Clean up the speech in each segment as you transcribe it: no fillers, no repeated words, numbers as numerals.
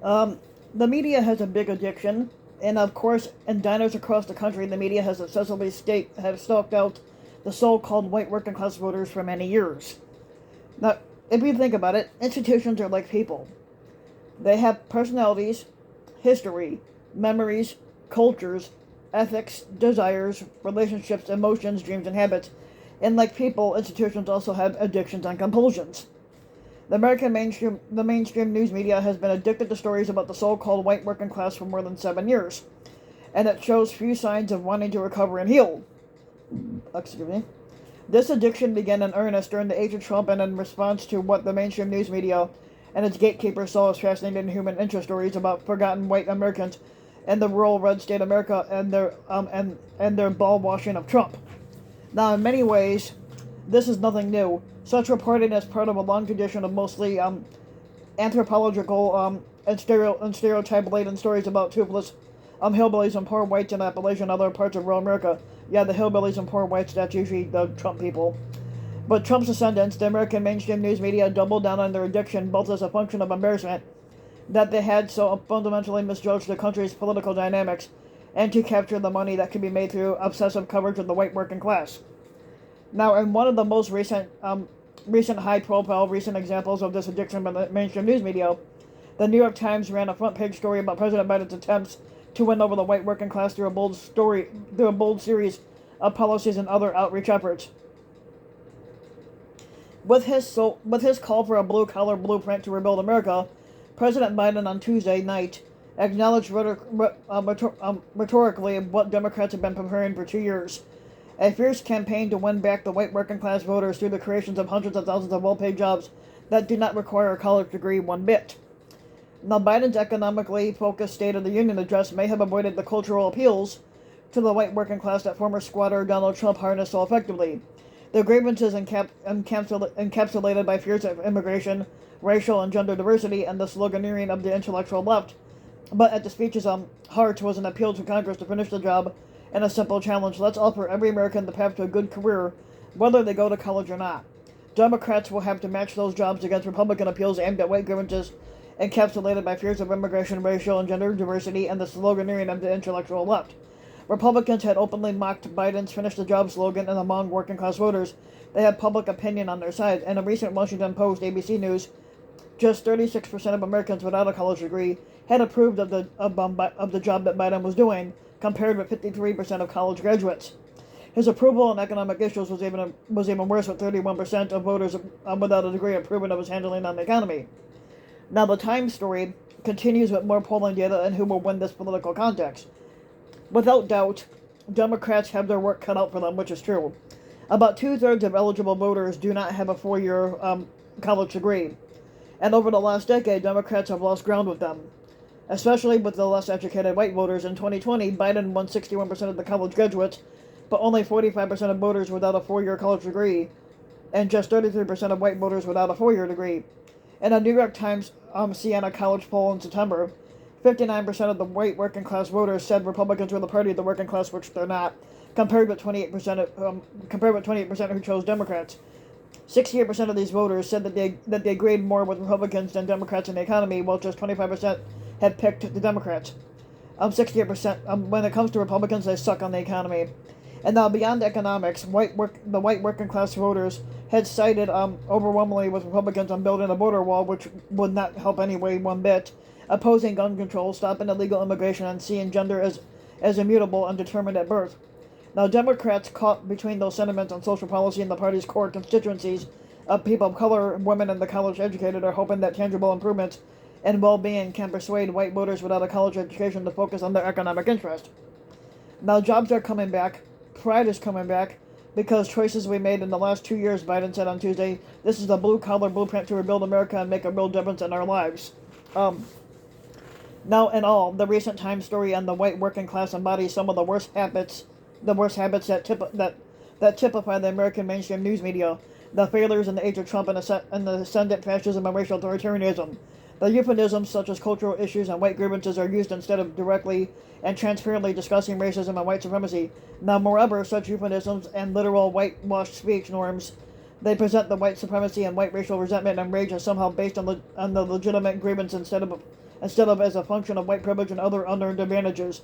Um, the media has a big addiction, and of course, in diners across the country, the media has obsessively have stalked out the so-called white working class voters for many years. Now, if you think about it, institutions are like people. They have personalities, history, memories, cultures, ethics, desires, relationships, emotions, dreams, and habits. And like people, institutions also have addictions and compulsions. The mainstream news media has been addicted to stories about the so-called white working class for more than 7 years, and it shows few signs of wanting to recover and heal. Excuse me. This addiction began in earnest during the age of Trump and in response to what the mainstream news media and its gatekeepers saw as fascinating human interest stories about forgotten white Americans in the rural red state America and their ball washing of Trump. Now, in many ways, this is nothing new. Such reporting is part of a long tradition of mostly anthropological and stereotype-laden stories about toothless hillbillies and poor whites in Appalachia and other parts of rural America. Yeah, the hillbillies and poor whites, that's usually the Trump people. But Trump's ascendants, the American mainstream news media, doubled down on their addiction both as a function of embarrassment that they had so fundamentally misjudged the country's political dynamics and to capture the money that could be made through obsessive coverage of the white working class. Now, in one of the most recent high-profile recent examples of this addiction by the mainstream news media, the New York Times ran a front-page story about President Biden's attempts to win over the white working class through a bold series of policies and other outreach efforts. With his call for a blue-collar blueprint to rebuild America, President Biden on Tuesday night acknowledged rhetorically what Democrats have been preparing for 2 years: a fierce campaign to win back the white working class voters through the creation of hundreds of thousands of well-paid jobs that do not require a college degree one bit. Now, Biden's economically focused State of the Union address may have avoided the cultural appeals to the white working class that former squatter Donald Trump harnessed so effectively. The grievances encapsulated by fears of immigration, racial and gender diversity, and the sloganeering of the intellectual left. But at the speech's heart was an appeal to Congress to finish the job and a simple challenge: let's offer every American the path to a good career, whether they go to college or not. Democrats will have to match those jobs against Republican appeals aimed at white grievances encapsulated by fears of immigration, racial, and gender diversity, and the sloganeering of the intellectual left. Republicans had openly mocked Biden's Finish the Job slogan, and among working class voters, they had public opinion on their side. In a recent Washington Post ABC News, just 36% of Americans without a college degree had approved of the job that Biden was doing, compared with 53% of college graduates. His approval on economic issues was even worse, with 31% of voters without a degree approving of his handling on the economy. Now, the Times story continues with more polling data and who will win this political contest. Without doubt, Democrats have their work cut out for them, which is true. About two-thirds of eligible voters do not have a four-year college degree, and over the last decade, Democrats have lost ground with them, especially with the less educated white voters. In 2020, Biden won 61% of the college graduates, but only 45% of voters without a four-year college degree, and just 33% of white voters without a four-year degree. In a New York Times Siena College poll in September, 59% of the white working class voters said Republicans were the party of the working class, which they're not, compared with 28% who chose Democrats. 68% of these voters said that they agreed more with Republicans than Democrats in the economy, while just 25% had picked the Democrats. 68%, when it comes to Republicans, they suck on the economy. And now, beyond economics, the white working class voters had sided overwhelmingly with Republicans on building a border wall, which would not help anyway one bit, opposing gun control, stopping illegal immigration, and seeing gender as immutable and determined at birth. Now, Democrats caught between those sentiments on social policy and the party's core constituencies of people of color, women, and the college-educated are hoping that tangible improvements and well-being can persuade white voters without a college education to focus on their economic interest. Now, jobs are coming back. Pride is coming back because choices we made in the last 2 years, Biden said on Tuesday. This is the blue-collar blueprint to rebuild America and make a real difference in our lives. Now, in all, the recent Times story on the white working class embodies some of the worst habits that typify the American mainstream news media, the failures in the age of Trump and the ascendant fascism and racial authoritarianism. The euphemisms such as cultural issues and white grievances are used instead of directly and transparently discussing racism and white supremacy. Now, moreover, such euphemisms and literal whitewashed speech norms, they present the white supremacy and white racial resentment and rage as somehow based on the legitimate grievance instead of as a function of white privilege and other unearned advantages.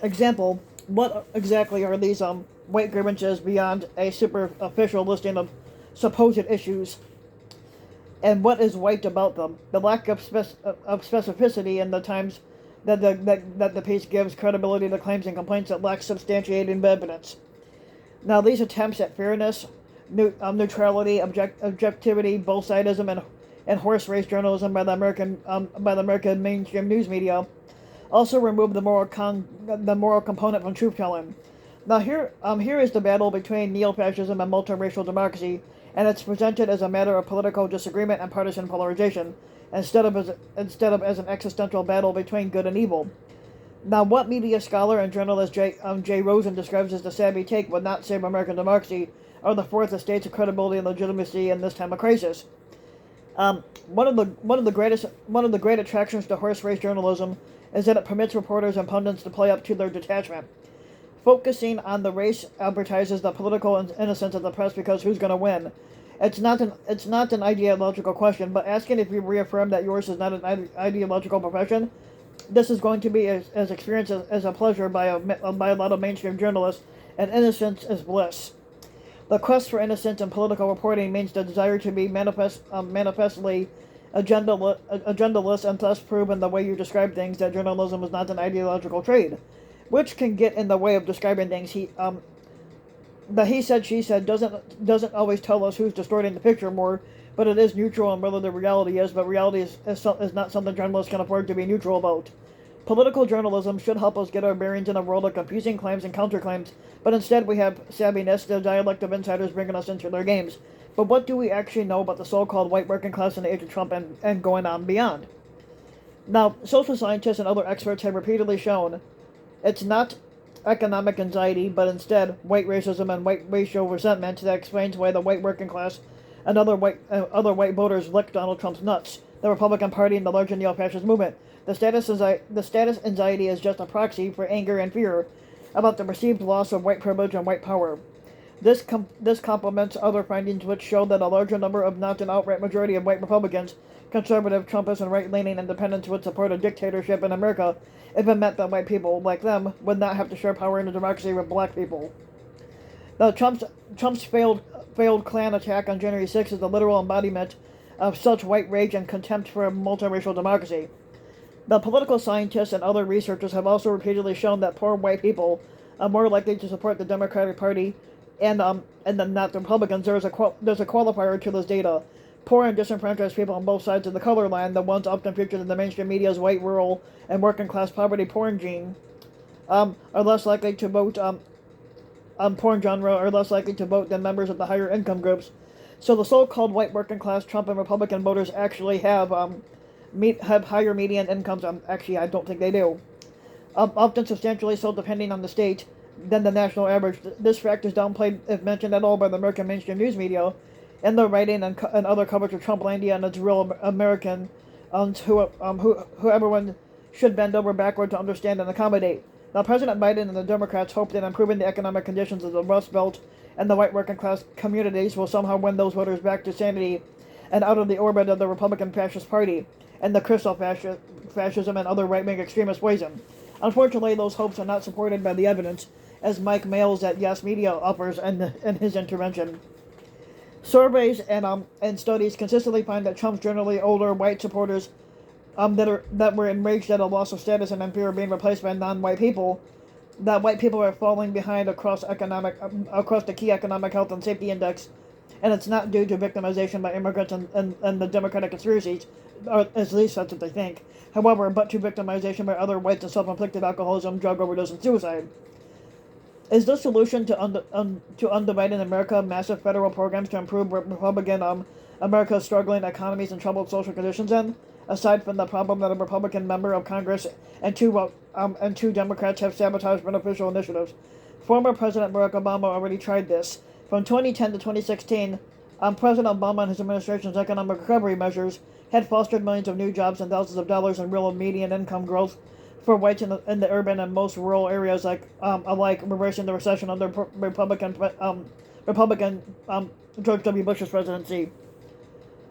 Example, what exactly are these white grievances beyond a superficial listing of supposed issues? And what is white about them? The lack of specificity in the times that the piece gives credibility to claims and complaints that lack substantiating evidence. Now, these attempts at fairness, neutrality, objectivity, both-sidism, and horse race journalism by the American mainstream news media also remove the moral component from truth-telling. Now, here is the battle between neo-fascism and multiracial democracy, and it's presented as a matter of political disagreement and partisan polarization, instead of as an existential battle between good and evil. Now, what media scholar and journalist Jay Rosen describes as the savvy take would not save American democracy or the fourth estate's credibility and legitimacy in this time of crisis. One of the great attractions to horse race journalism is that it permits reporters and pundits to play up to their detachment. Focusing on the race advertises the political innocence of the press because who's going to win? It's not an ideological question, but asking if you reaffirm that yours is not an ideological profession. This is going to be as experienced as a pleasure by a lot of mainstream journalists, and innocence is bliss. The quest for innocence in political reporting means the desire to be manifestly agendaless and thus prove in the way you describe things that journalism is not an ideological trade, which can get in the way of describing things. The he said, she said doesn't always tell us who's distorting the picture more, but it is neutral on whether the reality is, but reality is not something journalists can afford to be neutral about. Political journalism should help us get our bearings in a world of confusing claims and counterclaims, but instead we have savviness, the dialect of insiders bringing us into their games. But what do we actually know about the so-called white working class in the age of Trump and going on beyond? Now, social scientists and other experts have repeatedly shown it's not economic anxiety, but instead white racism and white racial resentment that explains why the white working class and other white voters licked Donald Trump's nuts, the Republican Party, and the larger neo-fascist movement. The status anxiety is just a proxy for anger and fear about the perceived loss of white privilege and white power. This complements other findings which show that a larger number of not an outright majority of white Republicans, conservative, Trumpists, and right-leaning independents would support a dictatorship in America if it meant that white people, like them, would not have to share power in a democracy with black people. Now, Trump's failed Klan attack on January 6th is the literal embodiment of such white rage and contempt for a multiracial democracy. The political scientists and other researchers have also repeatedly shown that poor white people are more likely to support the Democratic Party and then not the Republicans. There's a qualifier to this data. Poor and disenfranchised people on both sides of the color line, the ones often featured in the mainstream media's white, rural, and working class poverty porn gene, are less likely to vote porn genre are less likely to vote than members of the higher income groups. So the so-called white working class Trump and Republican voters actually have higher median incomes. Actually, I don't think they do. Often substantially so, depending on the state, than the national average. This fact is downplayed, if mentioned at all, by the American mainstream news media, in their writing and other coverage of Trumplandia and its real American, who everyone should bend over backward to understand and accommodate. Now, President Biden and the Democrats hope that improving the economic conditions of the Rust Belt and the white working class communities will somehow win those voters back to sanity and out of the orbit of the Republican Fascist Party and the crystal fascism and other right-wing extremist poison. Unfortunately, those hopes are not supported by the evidence, as Mike Males at Yes Media offers in his intervention. Surveys and studies consistently find that Trump's generally older white supporters that were enraged at a loss of status and in fear of being replaced by non-white people, that white people are falling behind across the key economic health and safety index, and it's not due to victimization by immigrants and the Democratic conspiracies, or at least that's what they think. However, but to victimization by other whites and self-inflicted alcoholism, drug overdose, and suicide. Is the solution to undivided America massive federal programs to improve Republican America's struggling economies and troubled social conditions? Then, aside from the problem that a Republican member of Congress and two Democrats have sabotaged beneficial initiatives, former President Barack Obama already tried this. From 2010 to 2016, President Obama and his administration's economic recovery measures had fostered millions of new jobs and thousands of dollars in real median income growth for whites in the urban and most rural areas, alike reversing the recession under Republican George W. Bush's presidency.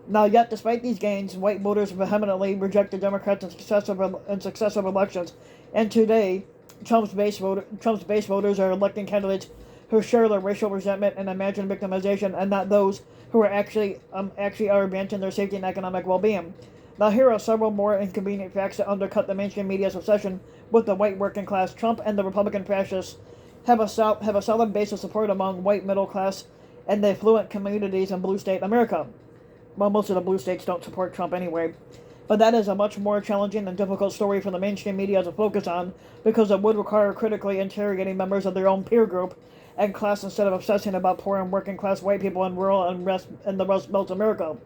Now, yet, despite these gains, white voters vehemently rejected Democrats in successive elections, and today, Trump's base voters are electing candidates who share their racial resentment and imagined victimization, and not those who are actually are advancing their safety and economic well-being. Now, here are several more inconvenient facts that undercut the mainstream media's obsession with the white working class. Trump and the Republican fascists have a solid base of support among white middle class and the affluent communities in blue state America. Well, most of the blue states don't support Trump anyway. But that is a much more challenging and difficult story for the mainstream media to focus on, because it would require critically interrogating members of their own peer group and class instead of obsessing about poor and working class white people in rural and the Rust Belt America.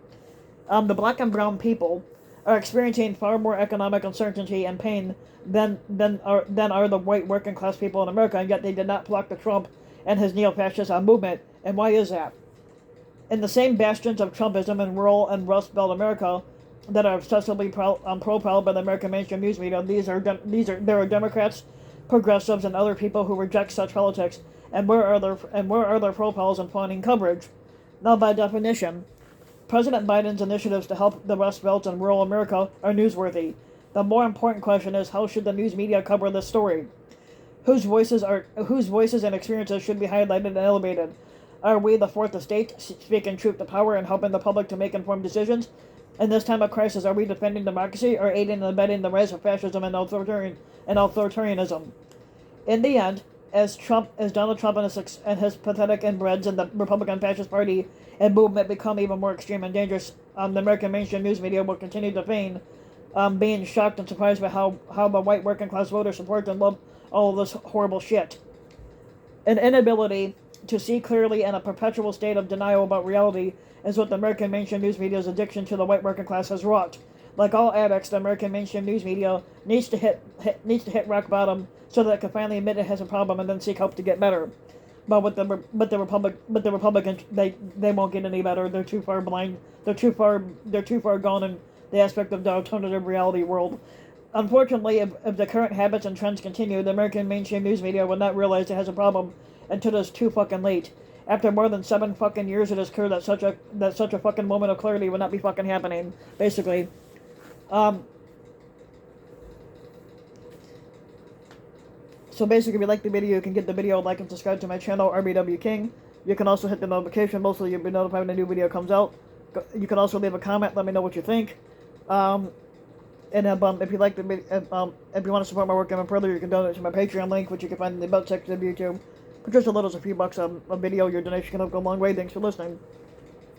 The black and brown people are experiencing far more economic uncertainty and pain than are the white working class people in America, and yet they did not block the Trump and his neo-fascist movement. And why is that? In the same bastions of Trumpism in rural and Rust Belt America that are obsessively profiled by the American mainstream news media, there are Democrats, progressives, and other people who reject such politics. And where are their profiles and fawning coverage? Now, by definition, President Biden's initiatives to help the Rust Belt and rural America are newsworthy. The more important question is, how should the news media cover this story? Whose voices and experiences should be highlighted and elevated? Are we, the fourth estate, speaking truth to power and helping the public to make informed decisions? In this time of crisis, are we defending democracy or aiding and abetting the rise of fascism and authoritarianism? In the end, as Donald Trump and his pathetic inbreds in the Republican Fascist Party and movement become even more extreme and dangerous, the American mainstream news media will continue to feign being shocked and surprised by how the white working class voters support and love all of this horrible shit. An inability to see clearly and a perpetual state of denial about reality is what the American mainstream news media's addiction to the white working class has wrought. Like all addicts, the American mainstream news media needs to hit rock bottom so that it can finally admit it has a problem and then seek help to get better. But the Republicans, they won't get any better. They're too far blind. They're too far gone in the aspect of the alternative reality world. Unfortunately, if the current habits and trends continue, the American mainstream news media will not realize it has a problem until it's too fucking late. After more than 7 fucking years, it is clear that such a fucking moment of clarity will not be fucking happening. Basically, so basically, if you like the video, you can get the video, like and subscribe to my channel, RBW King. You can also hit the notification bell so you'll be notified when a new video comes out. You can also leave a comment, let me know what you think. And if you like the video, if you want to support my work even further, you can donate to my Patreon link, which you can find in the about section of YouTube. For just as little as a few bucks a video, your donation can help go a long way. Thanks for listening.